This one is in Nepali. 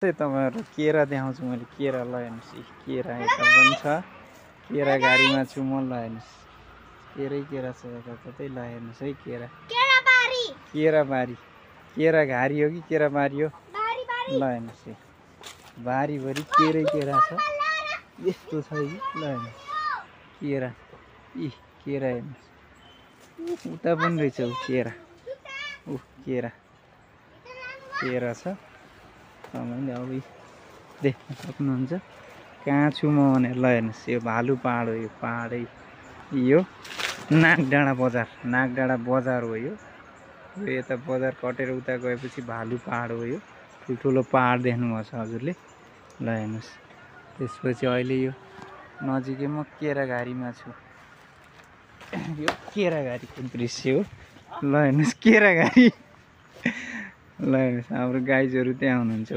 त्यही तपाईँहरू केरा देखाउँछु मैले केरा ल हेर्नुहोस् केरा यता पनि छ केरा घारीमा छु म ल हेर्नुहोस् केरा छ यताततै ल हेर्नुहोस् है केरा केराबारी केरा घारी हो कि केराबारी हो ल हेर्नुहोस् बारीभरि केरा छ यस्तो छ कि ल हेर्नुहोस् केरा केरा हेर्नुहोस् उता पनि रहेछ केरा केरा छ तपाईँले अब देख्न सक्नुहुन्छ कहाँ छु म भनेर ल हेर्नुहोस् यो भालु पहाड हो यो पहाडै यो नागडाँडा बजार हो यो यता बजार कटेर उता गएपछि भालु पहाड हो यो ठुल्ठुलो पहाड देख्नुभएको छ हजुरले ल हेर्नुहोस् त्यसपछि अहिले यो नजिकै म केराघारीमा छु यो केराघारीको दृश्य हो ल हेर्नुहोस् केराघारी ल हेर्नुहोस् हाम्रो गाइजहरू त्यहाँ हुनुहुन्छ